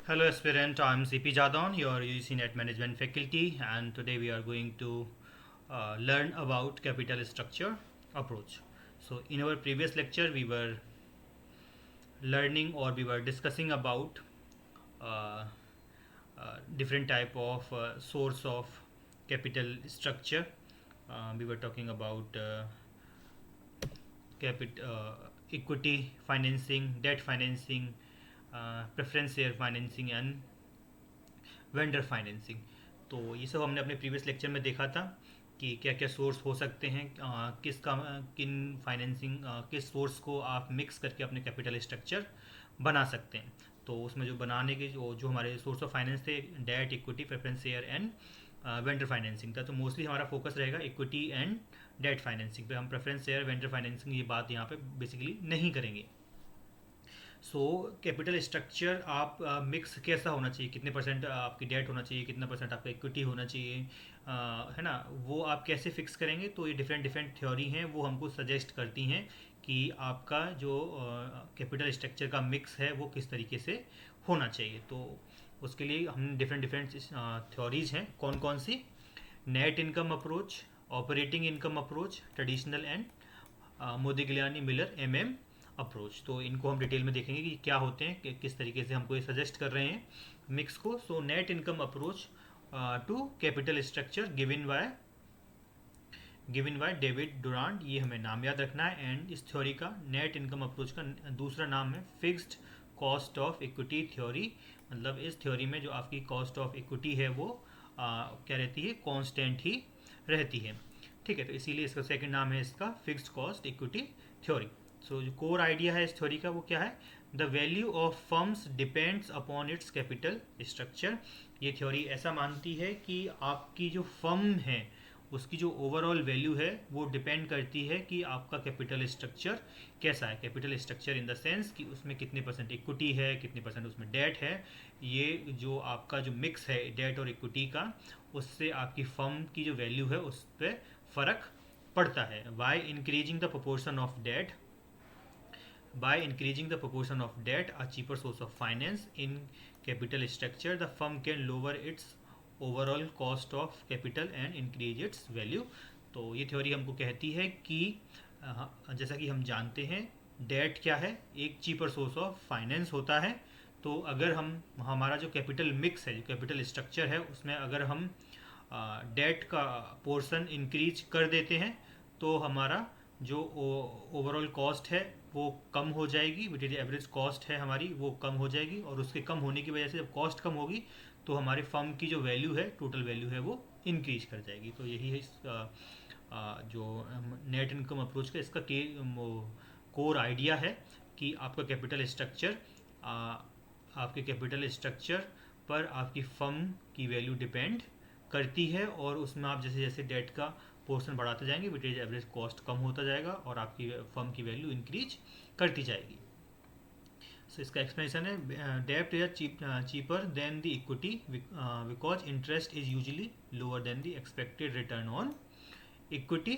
Hello aspirant, I'm CP Jadon, your UGC Net Management faculty, and today we are going to learn about capital structure approach. So in our previous lecture we were learning or we were discussing about uh, different type of source of capital structure. We were talking about equity financing, debt financing, preference share financing and vendor financing. तो ये सब हमने अपने previous lecture में देखा था कि क्या क्या सोर्स हो सकते हैं, किसका किन फाइनेंसिंग किस सोर्स को आप मिक्स करके अपने कैपिटल स्ट्रक्चर बना सकते हैं। तो उसमें जो बनाने के जो हमारे सोर्स ऑफ फाइनेंस थे, debt, equity, preference share and vendor financing था। तो मोस्टली हमारा फोकस रहेगा इक्विटी एंड डेट फाइनेंसिंग पे। हम प्रेफरेंस शेयर, वेंडर फाइनेंसिंग ये बात यहाँ पे बेसिकली नहीं करेंगे। सो कैपिटल स्ट्रक्चर आप मिक्स कैसा होना चाहिए, कितने परसेंट आपकी डेट होना चाहिए, कितना परसेंट आपका इक्विटी होना चाहिए, है ना, वो आप कैसे फिक्स करेंगे। तो ये डिफरेंट डिफरेंट थ्योरी हैं, वो हमको सजेस्ट करती हैं कि आपका जो कैपिटल स्ट्रक्चर का मिक्स है वो किस तरीके से होना चाहिए। तो उसके लिए हम डिफरेंट डिफरेंट थ्योरीज हैं। कौन कौन सी? Net income approach, operating income approach, traditional and Modigliani Miller MM approach. तो इनको हम डिटेल में देखेंगे कि क्या होते हैं, कि किस तरीके से हमको ये सजेस्ट कर रहे हैं मिक्स को। So net income approach to capital structure given by David Durand, ये हमें नाम याद रखना है। एंड इस थ्योरी का, नेट इनकम अप्रोच का दूसरा नाम है fixed cost of equity theory. मतलब इस थ्योरी में जो आपकी कॉस्ट ऑफ इक्विटी है वो क्या रहती है, कांस्टेंट ही रहती है। ठीक है, तो इसीलिए इसका सेकंड नाम है इसका फिक्स्ड कॉस्ट इक्विटी थ्योरी। सो जो कोर आइडिया है इस थ्योरी का वो क्या है? The value of firms depends upon its capital structure. ये थ्योरी ऐसा मानती है कि आपकी जो फर्म है उसकी जो ओवरऑल वैल्यू है वो डिपेंड करती है कि आपका कैपिटल स्ट्रक्चर कैसा है। Capital structure in the sense कि उसमें कितने परसेंट इक्विटी है, कितने परसेंट उसमें डेट है। ये जो आपका जो मिक्स है डेट और इक्विटी का, उससे आपकी फर्म की जो वैल्यू है उस पर फ़र्क पड़ता है। By increasing the proportion of debt, by increasing the proportion of debt, a cheaper source of finance in capital structure, the firm can lower its overall cost of capital and increase its value। तो ये theory हमको कहती है कि जैसा कि हम जानते हैं डेट क्या है, एक चीपर सोर्स ऑफ फाइनेंस होता है। तो अगर हम हमारा जो कैपिटल मिक्स है, जो कैपिटल स्ट्रक्चर है, उसमें अगर हम डेट का पोर्शन इंक्रीज कर देते हैं तो हमारा जो ओवरऑल कॉस्ट है वो कम हो जाएगी। वेटेड एवरेज कॉस्ट है हमारी वो कम हो जाएगी, और उसके कम होने की वजह से जब कॉस्ट कम होगी तो हमारे फर्म की जो वैल्यू है, टोटल वैल्यू है, वो इंक्रीज कर जाएगी। तो यही है इस जो नेट इनकम अप्रोच का इसका कोर आइडिया है कि आपका कैपिटल स्ट्रक्चर, आपके कैपिटल स्ट्रक्चर पर आपकी फर्म की वैल्यू डिपेंड करती है, और उसमें आप जैसे जैसे डेट का पोर्शन बढ़ाते जाएंगे वेटेज एवरेज कॉस्ट कम होता जाएगा और आपकी फर्म की वैल्यू इंक्रीज करती जाएगी। सो इसका एक्सप्लेनेशन है, डेब्ट is cheaper than the equity because interest is usually lower than the expected return on equity.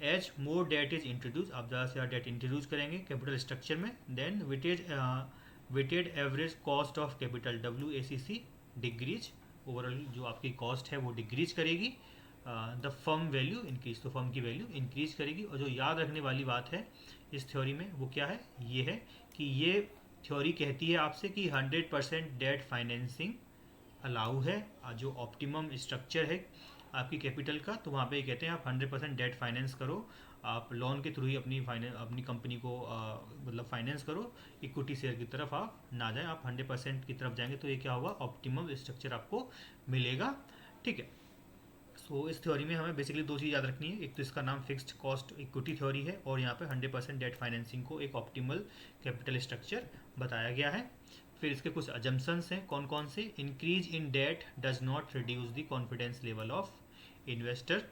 As more debt is introduce, आप ज़्यादा से ज़्यादा डेट इंट्रोड्यूस करेंगे कैपिटल स्ट्रक्चर में, then weighted average cost of capital WACC decreases, overall जो आपकी cost है वो डिक्रीज करेगी। द फर्म वैल्यू इंक्रीज, तो फर्म की वैल्यू इंक्रीज करेगी। और जो याद रखने वाली बात है इस थ्योरी में वो क्या है, ये है कि ये थ्योरी कहती है आपसे कि 100% डेट फाइनेंसिंग अलाउ है। जो ऑप्टिमम स्ट्रक्चर है आपकी कैपिटल का, तो वहाँ पे कहते हैं आप 100% डेट फाइनेंस करो, आप लोन के थ्रू ही अपनी कंपनी को मतलब फाइनेंस करो, इक्विटी शेयर की तरफ आप ना जाएं। आप 100% की तरफ जाएंगे तो ये क्या होगा, ऑप्टिमम स्ट्रक्चर आपको मिलेगा। ठीक है, सो इस थ्योरी में हमें बेसिकली दो चीज़ याद रखनी है। एक तो इसका नाम फिक्स्ड कॉस्ट इक्विटी थ्योरी है, और यहाँ पे 100% डेट फाइनेंसिंग को एक ऑप्टिमल कैपिटल स्ट्रक्चर बताया गया है। फिर इसके कुछ अजम्पन्स हैं, कौन कौन से? Increase in date does not reduce the confidence level of investor.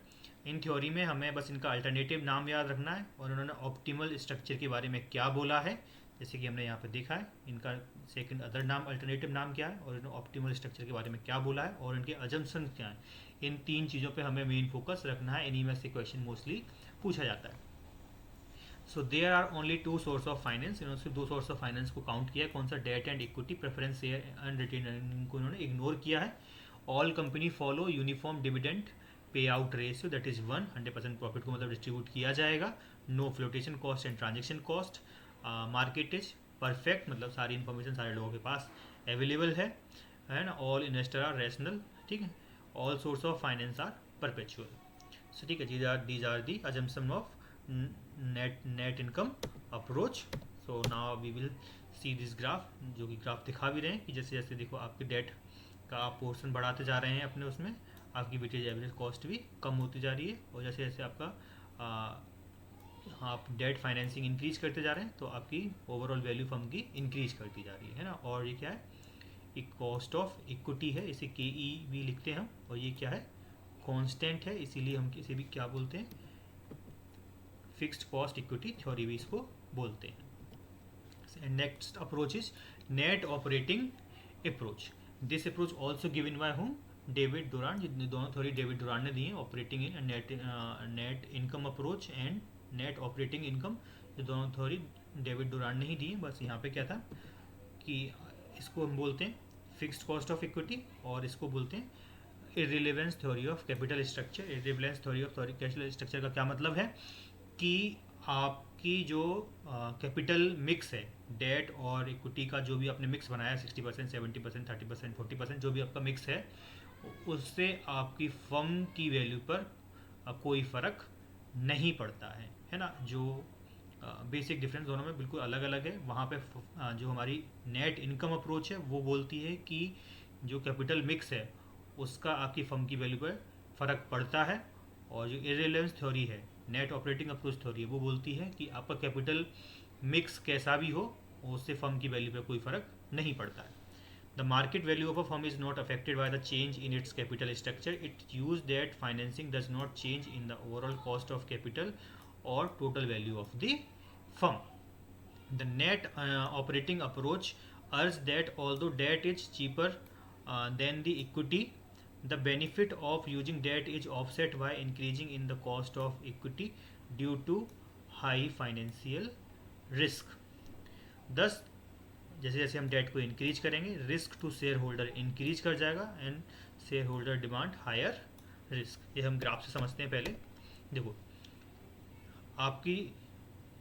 In theory में हमें बस इनका अल्टरनेटिव नाम याद रखना है, और उन्होंने ऑप्टिमल स्ट्रक्चर के बारे में क्या बोला है, जैसे कि हमने यहाँ पे देखा है इनका सेकंड अदर नाम, अल्टरनेटिव नाम क्या है, और इन्होंने ऑप्टिमल स्ट्रक्चर के बारे में क्या बोला है, और इनके अजम्पशन क्या है। इन तीन चीज़ों पे हमें मेन फोकस रखना है, इन्हीं में से क्वेश्चन मोस्टली पूछा जाता है। So there are only two source of finance, इन्होंने सिर्फ दो सोर्स ऑफ फाइनेंस को काउंट किया है, कौन सा, debt and equity, preference share and retained को इन्होंने इग्नोर किया है। All company follow uniform dividend payout ratio that is 100% profit को मतलब डिस्ट्रीब्यूट किया जाएगा। No flotation cost and transaction cost. Market is perfect, मतलब सारी इन्फॉर्मेशन सारे लोगों के पास अवेलेबल है ना। ऑल इन्वेस्टर आर रैशनल, ठीक है। All source of finance are perpetual. So ठीक है, these are the assumption of net income approach. So now we will see this graph, जो कि ग्राफ दिखा भी रहे हैं कि जैसे जैसे देखो आपके डेट का आप पोर्शन बढ़ाते जा रहे हैं अपने उसमें, आपकी वेटेज एवरेज कॉस्ट भी कम होती जा रही है, और जैसे जैसे आपका आप डेट फाइनेंसिंग इंक्रीज करते जा रहे हैं तो आपकी ओवरऑल वैल्यू फर्म की इंक्रीज करती जा रही है ना। और ये क्या है, एक कॉस्ट ऑफ इक्विटी है, इसे KE भी लिखते हैं हम, और ये क्या है, कांस्टेंट है, इसीलिए हम इसे भी क्या बोलते हैं, फिक्स्ड कॉस्ट इक्विटी थ्योरी भी इसको बोलते हैं। Next approach is net operating approach. This approach also given by home, David Durand, जितने दोनों थ्योरी डेविड डुरांड ने दी है, operating in net income approach and net operating income, ये दोनों थ्योरी डेविड डुरांड ने ही दी है। बस यहाँ पे क्या था कि इसको हम बोलते हैं फिक्स्ड कॉस्ट ऑफ इक्विटी, और इसको बोलते हैं इररिलेवेंस theory of capital structure. इररिलेवेंस theory of capital structure का क्या मतलब है कि आपकी जो कैपिटल मिक्स है, डेट और इक्विटी का जो भी आपने मिक्स बनाया 60%, 70%, 30%, 40%, जो भी आपका मिक्स है, उससे आपकी फर्म की वैल्यू पर कोई फ़र्क नहीं पड़ता है ना। जो बेसिक डिफरेंस दोनों में बिल्कुल अलग अलग है। वहाँ पे जो हमारी नेट इनकम अप्रोच है वो बोलती है कि जो कैपिटल मिक्स है उसका आपकी फर्म की वैल्यू पर फ़र्क पड़ता है, और जो इररिलेवेंस थ्योरी है, नेट ऑपरेटिंग अप्रोच थ्योरी है, वो बोलती है कि आपका कैपिटल मिक्स कैसा भी हो उससे फर्म की वैल्यू पे कोई फ़र्क नहीं पड़ता है। The market value of a firm is not affected by the change in its capital structure, it use that financing does not change in the overall cost of capital और total value of the firm. The net operating approach urges that although debt is cheaper than the equity, the benefit of using debt is offset by increasing in the cost of equity due to high financial risk. Thus, जैसे जैसे हम date को increase करेंगे, risk to shareholder increase कर जाएगा and shareholder demand higher risk. ये हम graph से समझते हैं। पहले देखो, आपकी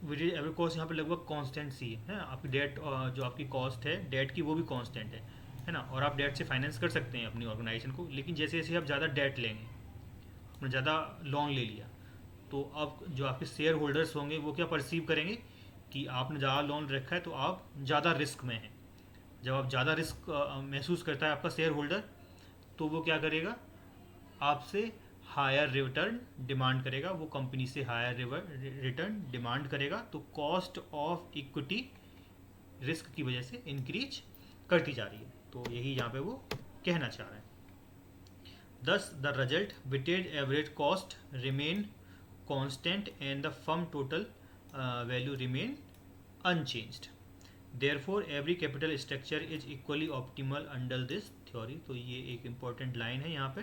वेटेज एवरेज कॉस्ट यहाँ पे लगभग कांस्टेंट सी है, आपकी डेट जो आपकी कॉस्ट है डेट की वो भी कांस्टेंट है ना। और आप डेट से फाइनेंस कर सकते हैं अपनी ऑर्गेनाइजेशन को, लेकिन जैसे जैसे आप ज़्यादा डेट लेंगे, आपने ज़्यादा लोन ले लिया, तो अब जो आपके शेयर होल्डर्स होंगे वो क्या परसीव करेंगे कि आपने ज़्यादा लोन रखा है तो आप ज़्यादा रिस्क में हैं। जब आप ज़्यादा रिस्क महसूस करता है आपका शेयर होल्डर, तो वो क्या करेगा, आपसे हायर रिटर्न डिमांड करेगा, वो कंपनी से हायर रिटर्न डिमांड करेगा। तो कॉस्ट ऑफ इक्विटी रिस्क की वजह से इंक्रीज करती जा रही है। तो यही यहाँ पे वो कहना चाह रहे हैं। Thus the result, weighted average cost remain constant and the firm total value remain unchanged, therefore every capital structure is equally optimal under this theory. तो ये एक इम्पॉर्टेंट लाइन है यहाँ पे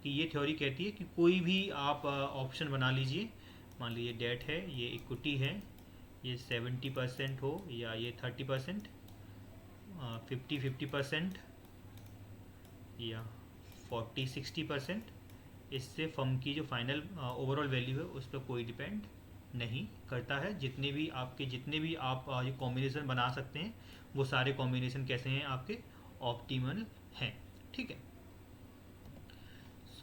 कि ये थ्योरी कहती है कि कोई भी आप ऑप्शन बना लीजिए, मान लीजिए डेट है, ये इक्विटी है, ये 70% हो या ये 30%, 50-50% या 40-60%, इससे फर्म की जो फाइनल ओवरऑल वैल्यू है उस पर कोई डिपेंड नहीं करता है। जितने भी आप ये कॉम्बिनेशन बना सकते हैं वो सारे कॉम्बिनेशन कैसे हैं, आपके ऑप्टिमल हैं, ठीक है।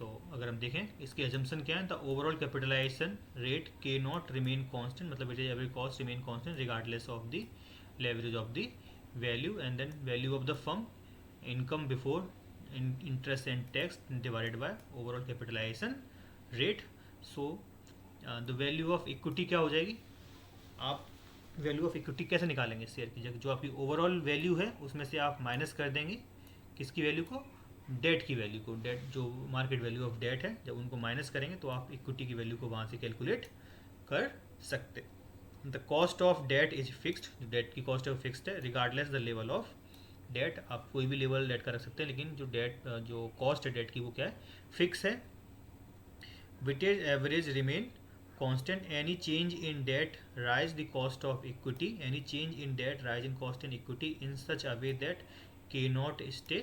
अगर हम देखें इसके एजम्पशन क्या है, the overall capitalization rate K naught remain constant, मतलब weightage average cost remain constant regardless of the leverage of the value, and then value of the firm income before interest and tax divided by overall capitalization rate. So the value of equity क्या हो जाएगी, आप value of equity कैसे निकालेंगे share की जगह, जो आपकी ओवरऑल वैल्यू है उसमें से आप माइनस कर देंगे किसकी वैल्यू को, डेट की वैल्यू को। डेट जो मार्केट वैल्यू ऑफ डेट है, जब उनको माइनस करेंगे तो आप इक्विटी की वैल्यू को वहाँ से कैलकुलेट कर सकते। The cost of debt is fixed, debt की कॉस्ट है फिक्स्ड है, regardless the level of debt. आप कोई भी लेवल डेट का रख सकते हैं, लेकिन जो डेट जो कॉस्ट है डेट की वो क्या है, फिक्स है। Weightage average remain constant. Any change in debt rise the cost of equity. Any change in debt rise in cost and equity in such a way that cannot stay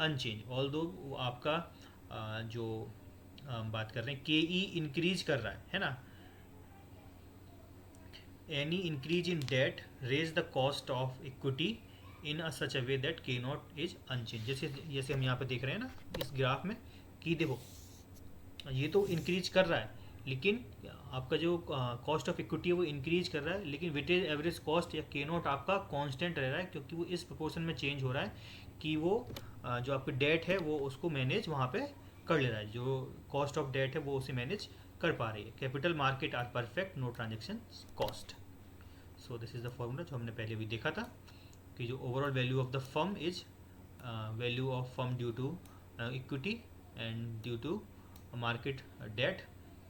unchanged. Although आपका जो हम बात कर रहे हैं के ई increase कर रहा है ना, any increase in debt raise the cost of equity in a such a way that k naught is unchanged. जैसे जैसे हम यहाँ पे देख रहे हैं ना इस ग्राफ में कि देखो ये तो इंक्रीज कर रहा है, लेकिन आपका जो कॉस्ट ऑफ इक्विटी है वो इंक्रीज कर रहा है, लेकिन वेटेज एवरेज कॉस्ट या के नॉट आपका कांस्टेंट रह रहा है, क्योंकि वो इस प्रोपोर्शन में चेंज हो रहा है कि वो जो आपकी डेट है वो उसको मैनेज वहाँ पे कर ले रहा है, जो कॉस्ट ऑफ डेट है वो उसे मैनेज कर पा रही है. Capital market are perfect, no transaction cost. So this is the formula जो हमने पहले भी देखा था कि जो overall value of the firm is value of firm due to equity and due to market debt,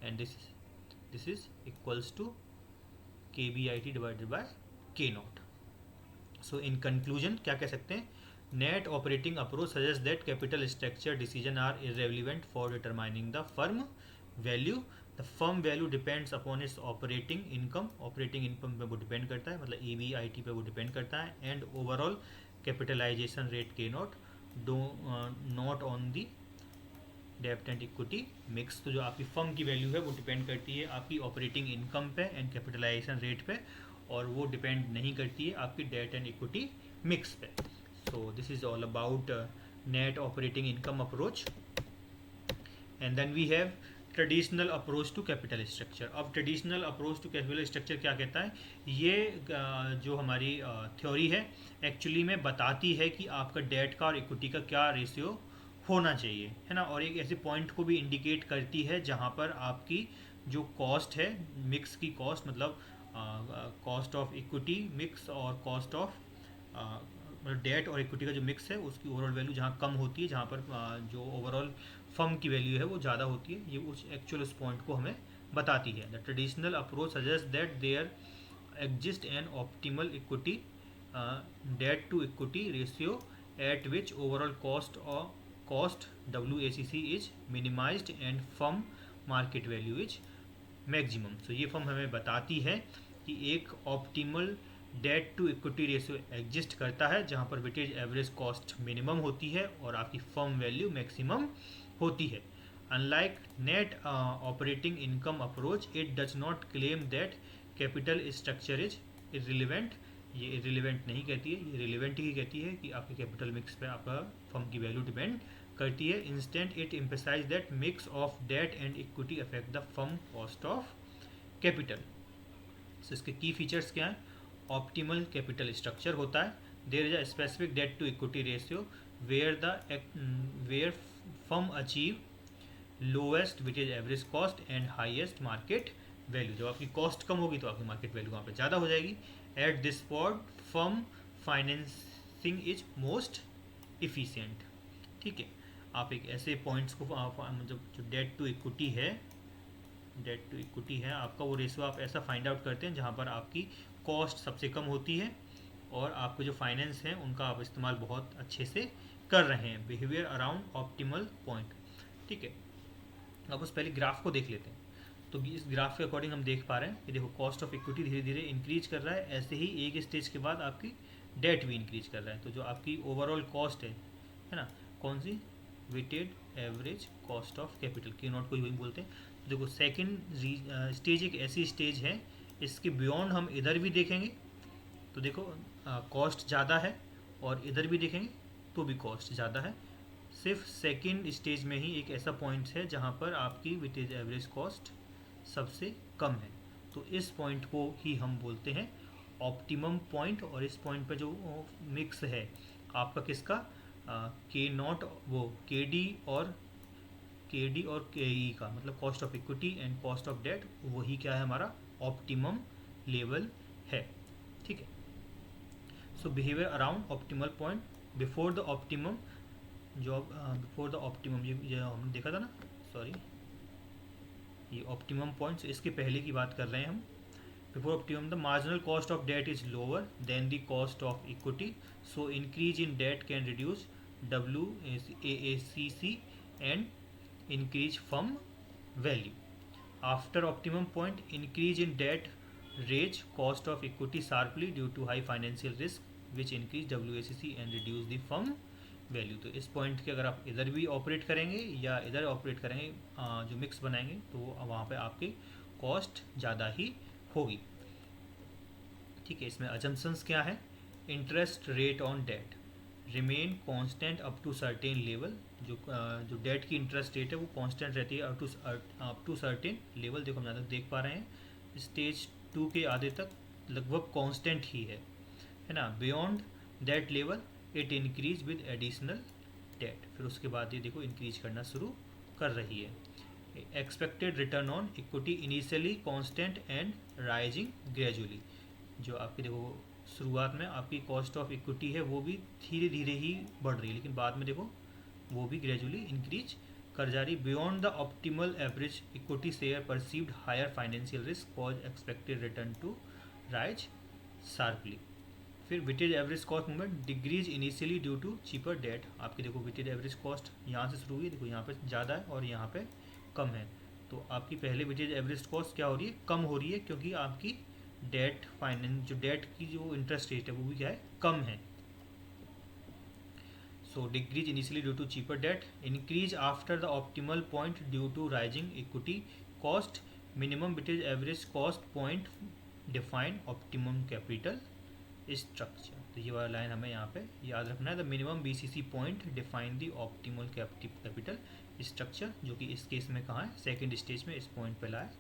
and this is equals to KBIT divided by K naught. So in conclusion क्या कह सकते हैं, net operating approach suggests that capital structure decision are irrelevant for determining the firm value. The firm value depends upon its operating income. Operating income पे वो depend करता है, मतलब EBIT पे वो depend करता है, and overall capitalization rate K naught not on the डेप्ट एंड इक्विटी मिक्स. तो जो आपकी फर्म की वैल्यू है वो डिपेंड करती है आपकी ऑपरेटिंग इनकम पे एंड कैपिटलाइजेशन रेट पे, और वो डिपेंड नहीं करती है आपकी डेट एंड इक्विटी मिक्स पे. So this is all about net operating income approach. And then we have traditional approach to capital structure. अब traditional approach to capital structure क्या कहता है, ये जो हमारी थ्योरी है एक्चुअली में बताती है कि आपका डेट का और इक्विटी का क्या रेशियो होना चाहिए, है ना, और एक ऐसे पॉइंट को भी इंडिकेट करती है जहाँ पर आपकी जो कॉस्ट है मिक्स की कॉस्ट, मतलब कॉस्ट ऑफ इक्विटी मिक्स और कॉस्ट ऑफ डेट और इक्विटी का जो मिक्स है उसकी ओवरऑल वैल्यू जहाँ कम होती है, जहाँ पर जो ओवरऑल फर्म की वैल्यू है वो ज़्यादा होती है, ये उस एक्चुअल उस पॉइंट को हमें बताती है. The traditional approach suggest that there exist an optimal equity debt to equity ratio at which overall cost WACC is minimized and firm market value is maximum. So ये फर्म हमें बताती है कि एक optimal debt to equity ratio exist करता है जहाँ पर वेटेज एवरेज कॉस्ट मिनिमम होती है और आपकी फर्म वैल्यू मैक्सिमम होती है. Unlike net operating income approach it does not claim that capital structure is irrelevant. ये इररिलेवेंट नहीं कहती है, ये रिलेवेंट ही कहती है कि आपके कैपिटल मिक्स पे आपका फर्म की वैल्यू डिपेंड करती है. Instead it emphasize that mix of debt and equity affect the firm cost of capital. So इसके की फीचर्स क्या हैं, ऑप्टिमल कैपिटल स्ट्रक्चर होता है, there is a specific debt to equity ratio where firm achieve lowest weightage average cost and highest market value. जब आपकी cost कम होगी तो आपकी मार्केट वैल्यू वहाँ पे ज़्यादा हो जाएगी. At this point firm financing is most efficient. ठीक है, आप एक ऐसे पॉइंट्स को मतलब जो डेट टू इक्विटी है आपका वो रेशियो आप ऐसा फाइंड आउट करते हैं जहाँ पर आपकी कॉस्ट सबसे कम होती है और आपको जो फाइनेंस हैं उनका आप इस्तेमाल बहुत अच्छे से कर रहे हैं. Behaviour around optimal point. ठीक है, अब उस पहले ग्राफ को देख लेते हैं. तो इस ग्राफ के अकॉर्डिंग हम देख पा रहे हैं कि देखो कॉस्ट ऑफ इक्विटी धीरे धीरे इंक्रीज कर रहा है, ऐसे ही एक स्टेज के बाद आपकी डेट भी इंक्रीज कर रहा है. तो जो आपकी ओवरऑल कॉस्ट है ना, कौन सी, weighted average cost of capital, K naught को ही बोलते हैं. तो देखो सेकंड स्टेज एक ऐसी स्टेज है, इसके बियॉन्ड हम इधर भी देखेंगे तो देखो कॉस्ट ज़्यादा है और इधर भी देखेंगे तो भी कॉस्ट ज़्यादा है. सिर्फ सेकंड स्टेज में ही एक ऐसा पॉइंट है जहाँ पर आपकी वेटेज एवरेज कॉस्ट सबसे कम है. तो इस पॉइंट को ही हम बोलते हैं ऑप्टिमम पॉइंट. और इस पॉइंट पे जो मिक्स है आपका किसका, के नॉट वो के डी और के ई का, मतलब cost of equity and cost of debt, वही क्या है हमारा ऑप्टिमम लेवल है. ठीक है, so behaviour around optimal point before the optimum, जो बिफोर द ऑप्टिमम ये हमने देखा था ना, सॉरी ये ऑप्टिमम पॉइंट्स, इसके पहले की बात कर रहे हैं हम. Before optimum the marginal cost of debt is lower than the cost of equity, so increase in debt can reduce WACC and increase firm value. After optimum point increase in debt raise cost of equity sharply due to high financial risk which increase WACC and reduce the firm value. तो इस point के अगर आप इधर भी operate करेंगे या इधर ऑपरेट करेंगे, जो मिक्स बनाएंगे, तो वहाँ पे आपकी कॉस्ट ज़्यादा ही होगी। ठीक है, इसमें अजम्पशंस क्या है? Interest rate on debt remain constant up to certain level. जो डेट की इंटरेस्ट रेट है वो कांस्टेंट रहती है अप टू सर्टेन लेवल। देखो हम ज़्यादा देख पा रहे हैं स्टेज 2 के आधे तक लगभग कांस्टेंट ही है ना। Beyond that level it increase with additional date. फिर उसके बाद ये देखो इंक्रीज करना शुरू कर रही है। Expected return on equity initially constant and rising gradually. जो आपकी देखो शुरुआत में आपकी कॉस्ट ऑफ इक्विटी है वो भी धीरे धीरे ही बढ़ रही है, लेकिन बाद में देखो वो भी ग्रेजुअली इंक्रीज कर जा रही। Beyond the optimal average equity share perceived higher financial risk cause expected return to rise sharply. फिर weighted average cost movement decrease initially due to cheaper debt. आपकी देखो वेटेड एवरेज कॉस्ट यहाँ से शुरू हुई, देखो यहाँ पे ज़्यादा है और यहाँ पे कम है। तो आपकी पहले वेटेड एवरेज कॉस्ट क्या हो रही है? कम हो रही है, क्योंकि आपकी डेट फाइनेंस जो डेट की जो इंटरेस्ट रेट है वो भी क्या है? कम है। So decrease initially due to cheaper debt, increase after the optimal point due to rising equity cost, minimum weighted average cost point define optimum capital structure. तो ये वाला लाइन हमें यहाँ पे याद रखना है। The minimum BCC point define the optimal capital structure, जो कि इस केस में कहाँ है? सेकेंड स्टेज में इस पॉइंट पे लाया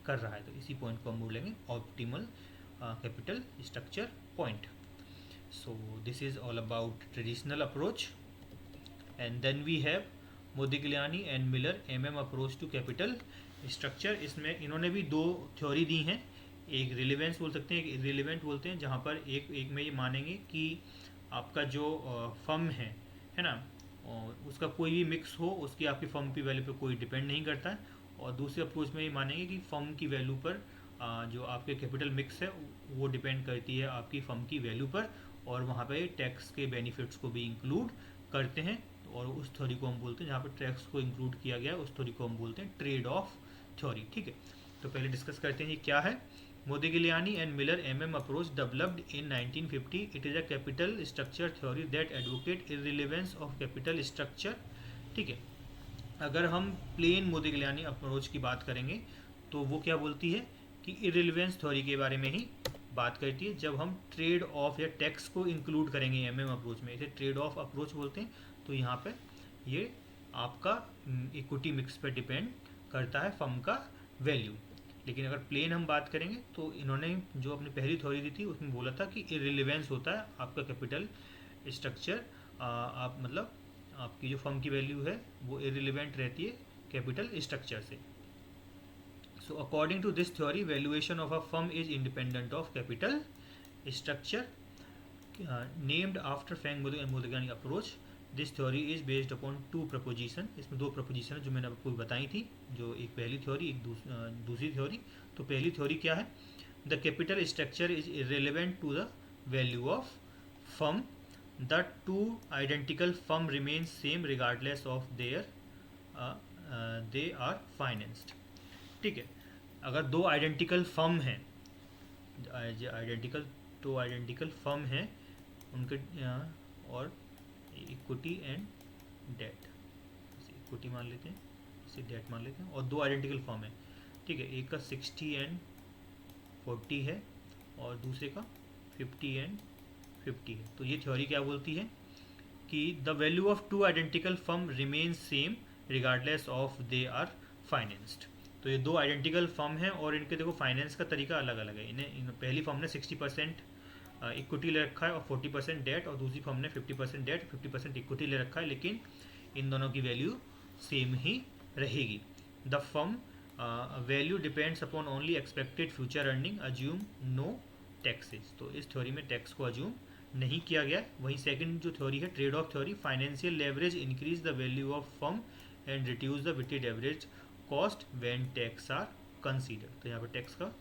कर रहा है। तो इसी पॉइंट को हम बोल लेंगे optimal capital structure point. So this is all about traditional approach. And then we have Modigliani and Miller approach to capital structure. इसमें इन्होंने भी दो थ्योरी दी हैं, एक रिलेवेंस बोल सकते हैं, एक इररिलेवेंट बोलते हैं, जहाँ पर एक में ये मानेंगे कि आपका जो फर्म है ना, उसका कोई भी मिक्स हो उसकी आपकी फर्म की वैल्यू पे कोई डिपेंड नहीं करता है। और दूसरे अप्रोच में ये मानेंगे कि फर्म की वैल्यू पर जो आपके कैपिटल मिक्स है वो डिपेंड करती है आपकी फर्म की वैल्यू पर, और वहाँ पे टैक्स के बेनिफिट्स को भी इंक्लूड करते हैं। और उस थ्योरी को हम बोलते हैं, जहाँ पर टैक्स को इंक्लूड किया गया है उस थ्योरी को हम बोलते हैं ट्रेड ऑफ थ्योरी। ठीक है, तो पहले डिस्कस करते हैं ये क्या है। Modigliani and Miller approach developed in 1950. It is a capital structure theory that advocate irrelevance of capital structure. ठीक है, अगर हम प्लेन मोदिग्लियानी अप्रोच की बात करेंगे तो वो क्या बोलती है कि इररिलेवेंस थ्योरी के बारे में ही बात करती है। जब हम ट्रेड ऑफ या टैक्स को इंक्लूड करेंगे अप्रोच में, इसे ट्रेड ऑफ अप्रोच बोलते हैं। तो यहाँ पे ये आपका इक्विटी मिक्स पर डिपेंड करता है फर्म का वैल्यू। लेकिन अगर प्लेन हम बात करेंगे तो इन्होंने जो अपनी पहली थ्योरी दी थी उसमें बोला था कि इररिलेवेंस होता है आपका कैपिटल स्ट्रक्चर, आप मतलब आपकी जो फर्म की वैल्यू है वो इररिलेवेंट रहती है कैपिटल स्ट्रक्चर से। So according to this theory valuation of a firm is independent of capital structure named after फैंग Modigliani approach. This theory is based upon two proposition. इसमें दो प्रपोजिशन जो मैंने आपको बताई थी, जो एक पहली थ्योरी एक दूसरी थ्योरी। तो पहली थ्योरी क्या है? The capital structure is irrelevant to the value of firm. The two identical firm remain same regardless of their they are financed. ठीक है, अगर दो आइडेंटिकल फर्म हैं, आइडेंटिकल फर्म हैं उनके और इक्विटी एंड डेट, इक्विटी मान लेते हैं, इसे डेट मान लेते हैं, और दो आइडेंटिकल फर्म है। ठीक है, एक का 60 एंड 40 है और दूसरे का 50 एंड 50 है। तो ये थ्योरी क्या बोलती है कि the value of two identical firm remain same regardless of they are financed. तो ये दो आइडेंटिकल फर्म हैं और इनके देखो फाइनेंस का तरीका अलग अलग है। इन्हें पहली फर्म ने 60% इक्विटी ले रखा है और 40% डेट, और दूसरी फर्म ने 50% डेट 50% इक्विटी ले रखा है, लेकिन इन दोनों की वैल्यू सेम ही रहेगी। The firm value depends upon only expected future earning, assume no taxes. तो इस थ्योरी में टैक्स को अज्यूम नहीं किया गया। वहीं सेकंड जो थ्योरी है trade off theory, financial leverage increase the value of firm and reduce the weighted average cost when tax are consider. तो यहाँ पर टैक्स का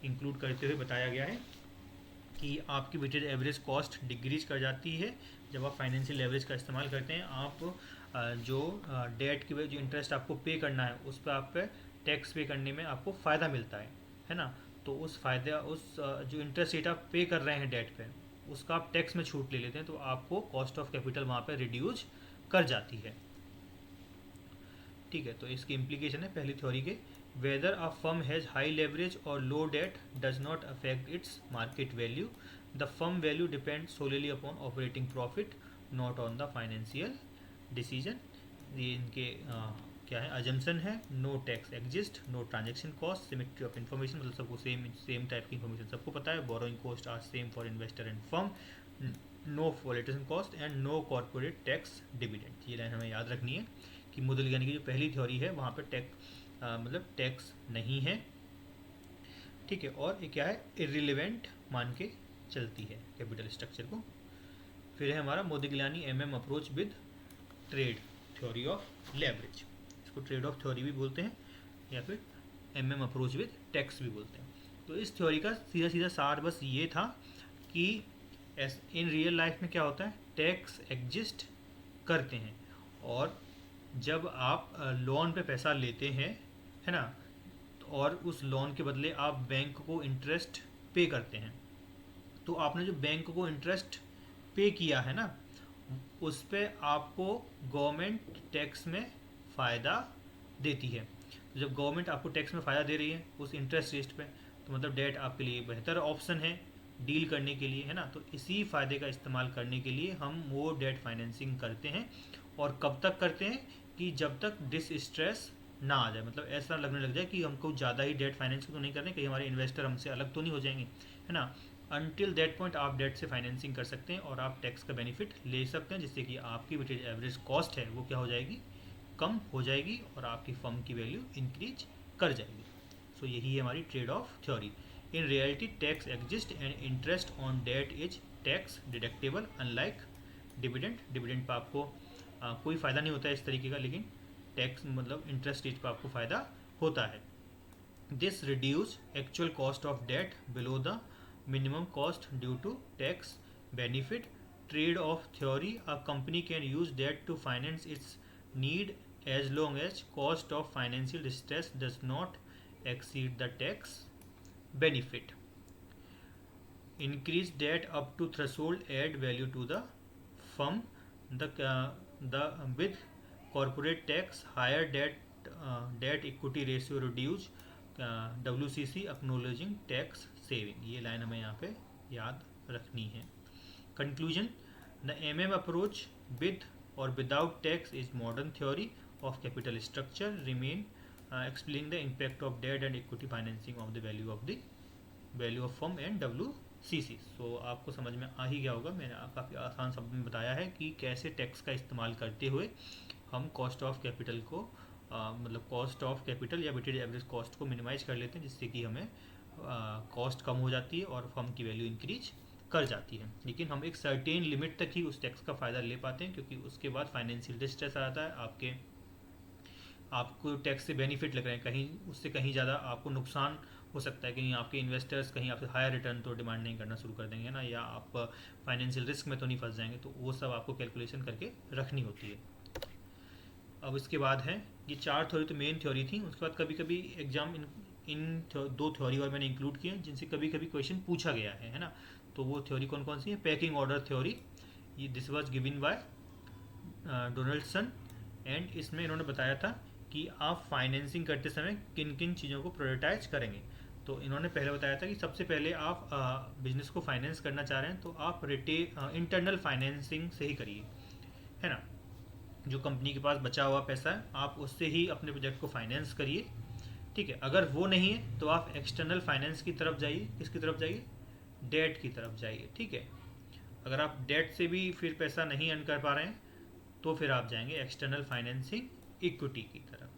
इंक्लूड करते हुए बताया गया है कि आपकी वेटेड एवरेज कॉस्ट डिक्रीज कर जाती है जब आप फाइनेंशियल लेवरेज का इस्तेमाल करते हैं। आप जो डेट की जो इंटरेस्ट आपको पे करना है उस पर आप पे टैक्स पे करने में आपको फ़ायदा मिलता है ना। तो उस फ़ायदा उस जो इंटरेस्ट रेट आप पे कर रहे हैं डेट पे, उसका आप टैक्स में छूट ले लेते हैं, तो आपको कॉस्ट ऑफ कैपिटल वहाँ पे रिड्यूस कर जाती है। ठीक है, तो इसकी इम्प्लीकेशन है पहली थ्योरी के, whether a firm has high leverage और low debt does not affect its market value, the firm value depend solely upon operating profit not on the financial decision. ये इनके क्या है अजम्पशन है, no tax exist, no transaction cost, symmetry of information, मतलब सबको same type की information सबको पता है, borrowing cost are same for investor and firm, no flotation cost and no corporate tax dividend. ये लाइन हमें याद रखनी है कि मुद्दल यानी कि जो पहली थ्योरी है वहाँ पर मतलब टैक्स नहीं है। ठीक है, और ये क्या है इर्रिलेवेंट मान के चलती है कैपिटल स्ट्रक्चर को। फिर है हमारा Modigliani MM approach with trade theory of leverage, इसको ट्रेड ऑफ थ्योरी भी बोलते हैं या फिर एमएम अप्रोच विद टैक्स भी बोलते हैं। तो इस थ्योरी का सीधा सीधा सार बस ये था कि इन रियल लाइफ में क्या होता है, टैक्स एग्जिस्ट करते हैं, और जब आप लोन पे पैसा लेते हैं, है ना, और उस लोन के बदले आप बैंक को इंटरेस्ट पे करते हैं, तो आपने जो बैंक को इंटरेस्ट पे किया है ना, उस पे आपको गवर्नमेंट टैक्स में फ़ायदा देती है। तो जब गवर्नमेंट आपको टैक्स में फ़ायदा दे रही है उस इंटरेस्ट रेट पे, तो मतलब डेट आपके लिए बेहतर ऑप्शन है डील करने के लिए, है ना। तो इसी फ़ायदे का इस्तेमाल करने के लिए हम वो डेट फाइनेंसिंग करते हैं, और कब तक करते हैं कि जब तक डिसस्ट्रेस ना आ जाए, मतलब ऐसा लगने लग जाए कि हमको ज़्यादा ही डेट फाइनेंसिंग तो नहीं करनी, कहीं हमारे इन्वेस्टर हमसे अलग तो नहीं हो जाएंगे, है ना। अनटिल दैट पॉइंट आप डेट से फाइनेंसिंग कर सकते हैं और आप टैक्स का बेनिफिट ले सकते हैं, जिससे कि आपकी वेटेड एवरेज कॉस्ट है वो क्या हो जाएगी, कम हो जाएगी, और आपकी फर्म की वैल्यू इंक्रीज कर जाएगी। सो यही है हमारी trade off theory. In reality tax exist and interest on debt is tax deductible unlike dividend. Dividend पर आपको कोई फ़ायदा नहीं होता है इस तरीके का, लेकिन टैक्स मतलब इंटरेस्ट रेट पर आपको फ़ायदा होता है। This reduce actual cost of debt below the minimum cost due to tax benefit. Trade off theory, a company can use debt to finance its need as long as cost of financial distress does not exceed the tax benefit. Increase debt up to threshold add value to the firm. The with corporate tax higher debt equity ratio reduce WCC acknowledging tax saving। ये line हमें यहाँ पे याद रखनी है। Conclusion, the MM approach with और without tax is modern theory of capital structure remain explain the impact of debt and equity financing of the value of firm and WCC। So आपको समझ में आ ही गया होगा, मैंने काफ़ी आसान शब्द में बताया है कि कैसे टैक्स का इस्तेमाल करते हुए हम कॉस्ट ऑफ कैपिटल को मतलब कॉस्ट ऑफ कैपिटल या वेटेड एवरेज कॉस्ट को मिनिमाइज कर लेते हैं, जिससे कि हमें कॉस्ट कम हो जाती है और फर्म की वैल्यू इंक्रीज कर जाती है। लेकिन हम एक सर्टेन लिमिट तक ही उस टैक्स का फ़ायदा ले पाते हैं, क्योंकि उसके बाद फाइनेंशियल डिस्ट्रेस आ जाता है, आपको टैक्स से बेनिफिट लग रहे हैं, कहीं उससे कहीं ज़्यादा आपको नुकसान हो सकता है, कहीं आपके इन्वेस्टर्स कहीं आपसे हायर रिटर्न तो डिमांड नहीं करना शुरू कर देंगे ना, या आप फाइनेंशियल रिस्क में तो नहीं फंस जाएंगे। तो वो सब आपको कैलकुलेशन करके रखनी होती है। अब इसके बाद है ये 4 थ्योरी तो मेन थ्योरी थी, उसके बाद कभी कभी एग्जाम इन 2 थ्योरी और मैंने इंक्लूड किए जिनसे कभी कभी क्वेश्चन पूछा गया है ना। तो वो थ्योरी कौन कौन सी है, पैकिंग ऑर्डर थ्योरी, ये this was given by Donaldson, and इसमें इन्होंने बताया था कि आप फाइनेंसिंग करते समय किन किन चीज़ों को प्रायोरिटाइज करेंगे। तो इन्होंने पहले बताया था कि सबसे पहले आप बिजनेस को फाइनेंस करना चाह रहे हैं तो आप इंटरनल फाइनेंसिंग से ही करिए, है ना। जो कंपनी के पास बचा हुआ पैसा है आप उससे ही अपने प्रोजेक्ट को फाइनेंस करिए, ठीक है। अगर वो नहीं है तो आप एक्सटर्नल फाइनेंस की तरफ जाइए, किसकी तरफ जाइए, डेट की तरफ जाइए, ठीक है। अगर आप डेट से भी फिर पैसा नहीं अर्न कर पा रहे हैं तो फिर आप जाएंगे एक्सटर्नल फाइनेंसिंग इक्विटी की तरफ,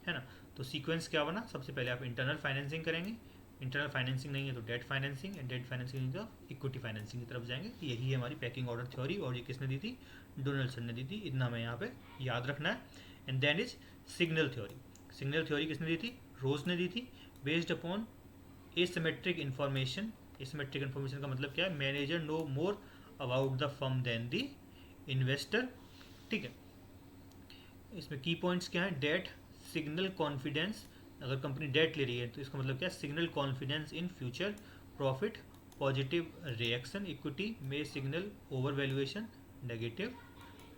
है ना। तो सीक्वेंस क्या बना, सबसे पहले आप इंटरनल फाइनेंसिंग करेंगे, इंटरनल फाइनेंसिंग नहीं है तो debt financing, and debt financing तो इक्विटी फाइनेंसिंग की तरफ जाएंगे। यही है हमारी पैकिंग ऑर्डर थ्योरी, और ये किसने दी थी, डोनाल्डसन ने दी थी, इतना हमें यहाँ पे याद रखना है। And then is signal theory. Signal theory किसने दी थी, रोज ने दी थी, based upon asymmetric information. Asymmetric information का मतलब क्या है, manager know more about the firm than the investor, ठीक है। इसमें की पॉइंट्स क्या है, डेट, सिग्नल कॉन्फिडेंस, अगर कंपनी डेट ले रही है तो इसका मतलब क्या है, signal confidence in future profit, positive reaction, equity में signal over valuation, negative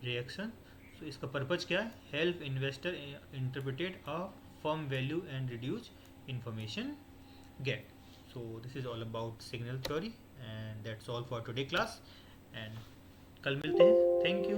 reaction. So इसका पर्पज क्या है, help investor interpret a firm value and reduce information gate. So this is all about signal theory and that's all for today class, and कल मिलते हैं। Thank you.